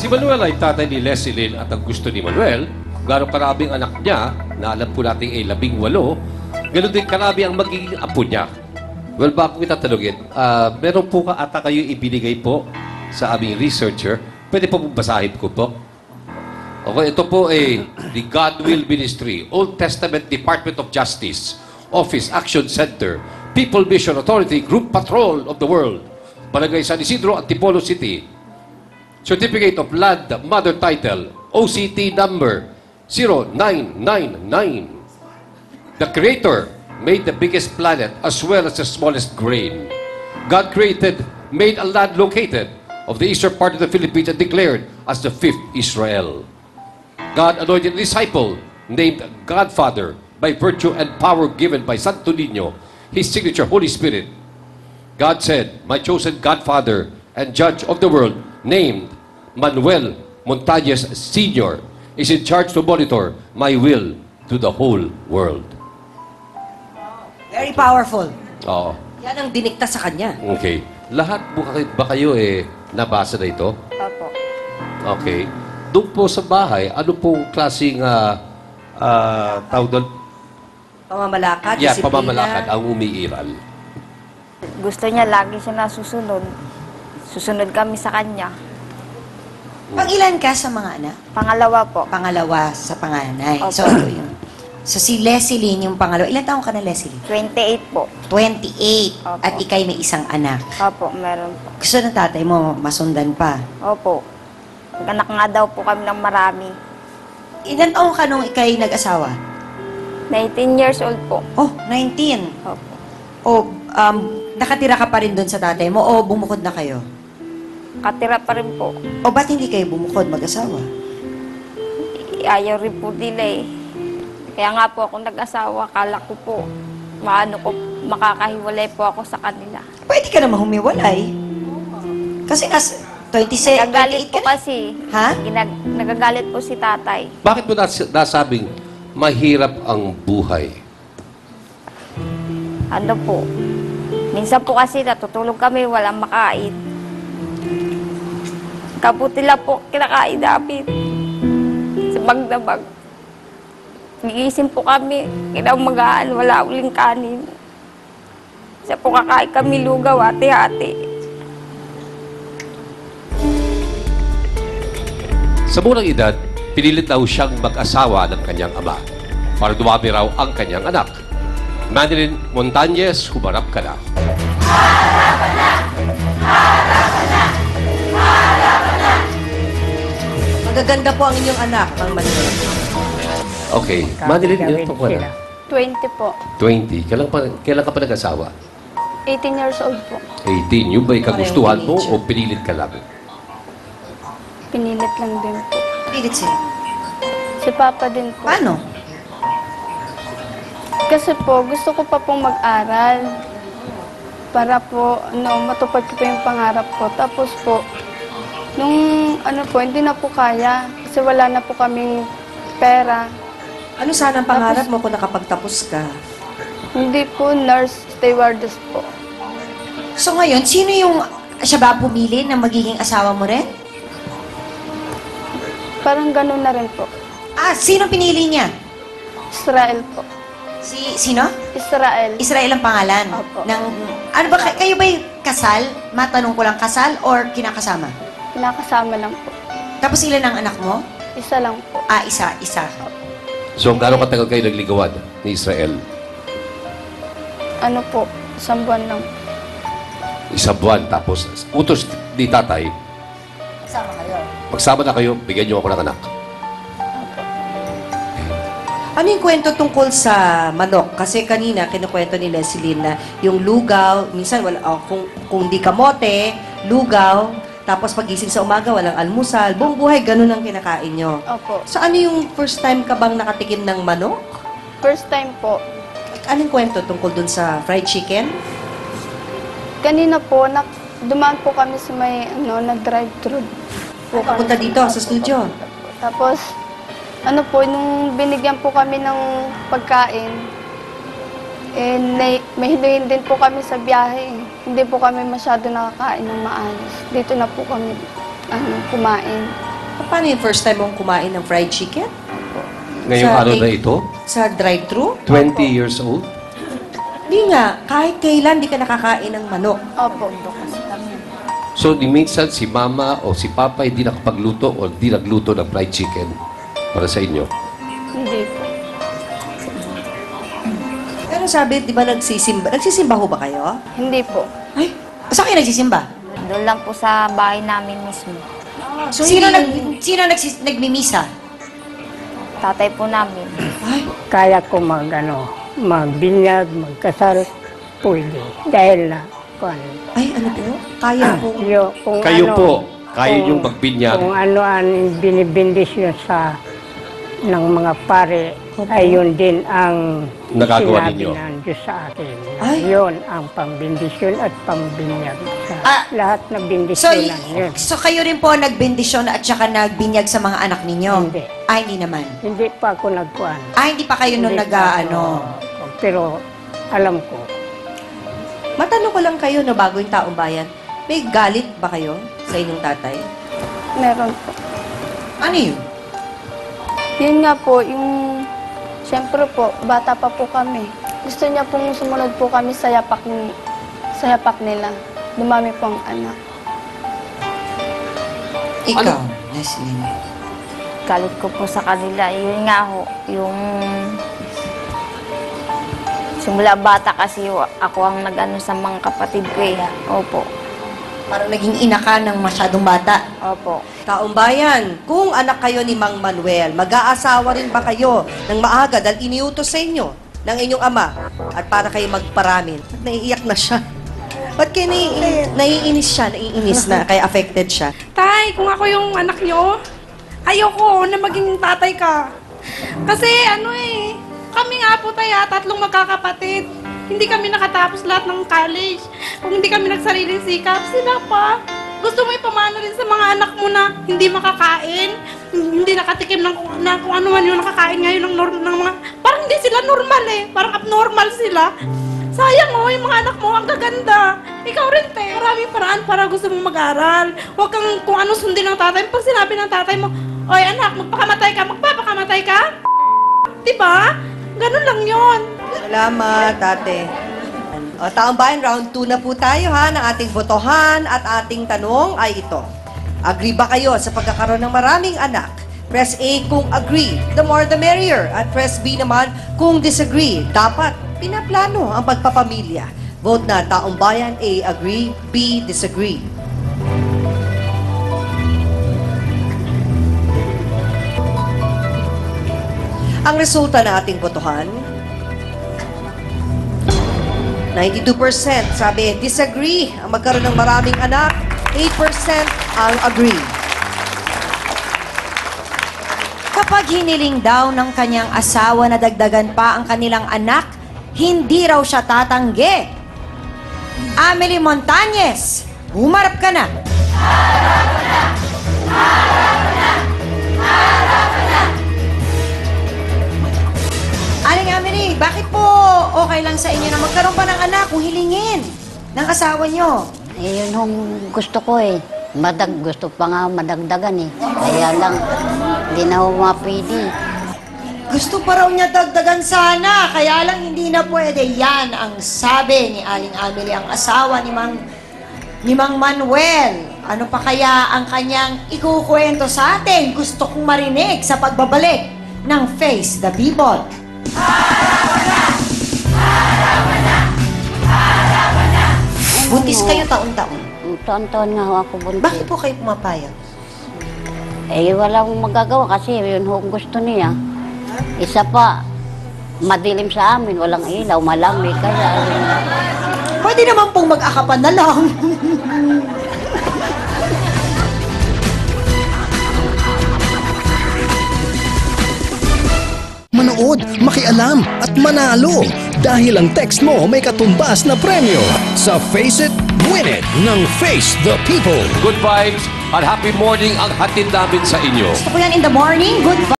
Si Manuel ay tatay ni Leslie at ang gusto ni Manuel, gano'ng karaming anak niya, na alam po natin ay 18, gano'n din karami ang magiging apo niya. Well, bago kita tanungin, meron po ka ata kayo ibinigay po sa aming researcher. Pwede po basahin ko po. Okay, ito po ay the God Will Ministry, Old Testament Department of Justice, Office Action Center, People Mission Authority, Group Patrol of the World, Barangay San Isidro, Antipolo City. Certificate of Land Mother Title, OCT number 0999. The Creator made the biggest planet as well as the smallest grain. God made a land located of the eastern part of the Philippines and declared as the fifth Israel. God anointed a disciple named Godfather by virtue and power given by Santo Niño, his signature Holy Spirit. God said, my chosen Godfather and Judge of the world, named Manuel Montañez Sr., is in charge to monitor my will to the whole world. Very powerful. Oo. Yan ang dinikta sa kanya. Okay. Lahat ba kayo nabasa na ito? Opo. Okay. Doon po sa bahay, ano pong klaseng tawag doon? Pamamalakad, Yeah, disiplina. pamamalakad ang umiiral. Gusto niya lagi siya nasusunod. Susunod kami sa kanya. Pang-ilan ka sa mga anak? Pangalawa po. Pangalawa sa panganay. Opo. So, yun. So, si Leslie yung pangalawa. Ilan taong ka na, Leslie? 28 po. 28. Opo. At ikay may isang anak. Opo, meron po. Gusto ng tatay mo, masundan pa. Opo. Anak nga daw po kami ng marami. Ilan taong ka nung ikay nag-asawa? 19 years old po. Oh, 19. Opo. O, nakatira ka pa rin doon sa tatay mo o bumukod na kayo? Katira pa rin po. O ba't hindi kayo bumukod mag-asawa? Ayaw rin po nila eh. Kaya nga po ako nag-asawa, kala ko po, makakahiwalay po ako sa kanila. Pwede ka naman humiwalay. Kasi 27, Nagagalit 28 po ka na. kasi. Ha? Nagagalit po si tatay. Bakit mo nasabing mahirap ang buhay? Ano po? Minsan po kasi natutulog kami, walang makain. Kabuti lang po kinakain namin. Sa bag na bag. Gigising po kami, kinamagaan, wala uling kanin. Sa po kakain kami lugaw, hati-hati. Sa munang edad, pinilit daw siyang mag-asawa ng kanyang ama para dumami raw ang kanyang anak. Madeline Montañez, humarap ka na. Magaganda po ang inyong anak, ang Manuel. Okay. Madeline, ilan po ka na? 20 po. 20. Kailan ka pa nag-asawa? 18 years old po. 18. Yung ba'y kagustuhan mo o pinilit ka lang? Pinilit lang din po. Pilit sila. Si Papa din po. Paano? Kasi po, gusto ko pa pong mag-aral. Para po, matupad ko po yung pangarap ko. Tapos po, hindi na po kaya. Kasi wala na po kaming pera. Ano sana ang pangarap mo kung nakapagtapos ka? Hindi po, nurse, stewardess po. So ngayon, sino yung siya ba pumili na magiging asawa mo rin? Parang ganun na rin po. Sino pinili niya? Israel po. Sino? Israel. Israel ang pangalan. Opo. Ano ba, kayo ba'y kasal? Matanong ko lang, kasal or kinakasama? Kinakasama lang po. Tapos ilan ang anak mo? Isa lang po. Isa. So, gaano katagal kayo nagligawan ni Israel? Ano po, 1 buwan lang. Isang buwan. Tapos, utos ni tatay, Kasama kayo. magsama na kayo, bigyan niyo ako ng anak. Ano yung kwento tungkol sa manok? Kasi kanina, kinukwento ni Leslie na yung lugaw, minsan kung di kamote, lugaw, tapos pagising sa umaga, walang almusal, buong buhay, ganun ang kinakain nyo. Opo. So ano yung first time ka bang nakatikim ng manok? First time po. Anong kwento tungkol dun sa fried chicken? Kanina po, dumaan po kami sa may, nag-drive-thru. Punta dito sa studio. Tapos, nung binigyan po kami ng pagkain, may hiluhin din po kami sa biyahe. Hindi po kami masyado nakakain ng maayos. Dito na po kami kumain. Paano yung first time mong kumain ng fried chicken? Ngayong Sa araw na take- ito, Sa drive-thru? 20 years old. Hindi nga. Kahit kailan di ka nakakain ng manok. Opo. So, ni minsan si mama o si papa hindi nakapagluto o hindi nagluto ng fried chicken para sa inyo. Hindi po. Pero sabi, di ba nagsisimba? Nagsisimba ho ba kayo? Hindi po. Ay, saan kayo nagsisimba? Doon lang po sa bahay namin mismo. So, sino nagmimisa? Tatay po namin. Ay, Kaya ko magbinyag, magkasal, pwede. Dahil na, ano po? Kaya po. kung Kayo ano, po, kaya kung- niyong magbinyag. Kung ano ang binibindisyon ng mga pare, ay yun din ang Nagagawa sinabi ninyo. ng Diyos sa akin. Ay. Yun ang pambindisyon at pambinyag sa lahat na So, bindisyonan yun. so kayo rin po nagbendisyon at saka nagbinyag sa mga anak ninyo? Hindi. Ay, hindi naman. Hindi pa ako nagkuhan. Ay, hindi pa kayo nung Hindi pa ako. Pero alam ko, Matanong ko lang kayo, no, bago yung taong bayan, may galit ba kayo sa inyong tatay? Meron po. Ano yun? Yun nga po, yung... Siyempre po, bata pa po kami. Gusto niya pong sumunod po kami sa yapak nila. Dumami po ang anak. Ikaw, Leslie. Galit ko po sa kanila. Yun nga ho, yung... Simula bata kasi ako ang nag-ano sa mga kapatid ko eh. Opo. Parang naging ina ka ng masyadong bata. Opo. Taong bayan, kung anak kayo ni Mang Manuel, mag-aasawa rin ba kayo ng maaga dahil iniutos sa inyo ng inyong ama at para kayo magparamin? At naiiyak na siya. Ba't kayo naiinis siya? Naiinis na, kaya affected siya. Tay, kung ako yung anak nyo, ayoko na maging tatay ka. Kasi kami nga po tayo, 3 magkakapatid. Hindi kami nakatapos lahat ng college. Kung hindi kami nagsariling sikap, sila pa. Gusto mo ipamana rin sa mga anak mo na hindi makakain, hindi nakatikim ng kung ano man yung nakakain ngayon ng mga... Parang hindi sila normal eh. Parang abnormal sila. Sayang yung mga anak mo, ang gaganda. Ikaw rin, te. Maraming paraan para gusto mong mag-aral. Huwag kang kung ano sundin ng tatay. Pag sinabi ng tatay mo, oy anak, magpapakamatay ka? Diba? Ganun lang yon. Salamat, ate. O, taong bayan, round 2 na po tayo ha, ng ating botohan at ating tanong ay ito. Agree ba kayo sa pagkakaroon ng maraming anak? Press A kung agree, the more the merrier. At press B naman kung disagree. Dapat pinaplano ang pagpapamilya. Vote na taong bayan, A, agree, B, disagree. Ang resulta ng ating botohan, 92% sabi disagree ang magkaroon ng maraming anak, 8% ang agree. Kapag hiniling daw ng kanyang asawa na dagdagan pa ang kanilang anak, hindi raw siya tatanggi. Amelie Montañez, humarap ka na. Aling Amelie, bakit po okay lang sa inyo na magkaroon pa ng anak kung hilingin ng asawa nyo? Eh, yun yung gusto ko eh. Gusto pa nga madagdagan eh. Kaya lang, hindi na ako mapili. Gusto pa raw niya dagdagan sana, kaya lang hindi na pwede. Yan ang sabi ni Aling Amelie, ang asawa ni Mang Manuel. Ano pa kaya ang kanyang ikukwento sa atin? Gusto kong marinig sa pagbabalik ng Face the People. Buntis kayo taon-taon. Taon-taon nga ako buntis. Bakit po kayo pumapayag? Eh, wala akong magagawa kasi yun yung gusto niya. Isa pa, madilim sa amin, walang ilaw, malamig. Kaya, Pwede naman pong mag-akapan na lang. Manood, makialam at manalo dahil ang text mo may katumbas na premyo sa Face It, Win It ng Face the People. Good vibes at happy morning ang hatid namin sa inyo. Gusto ko yan in the morning, good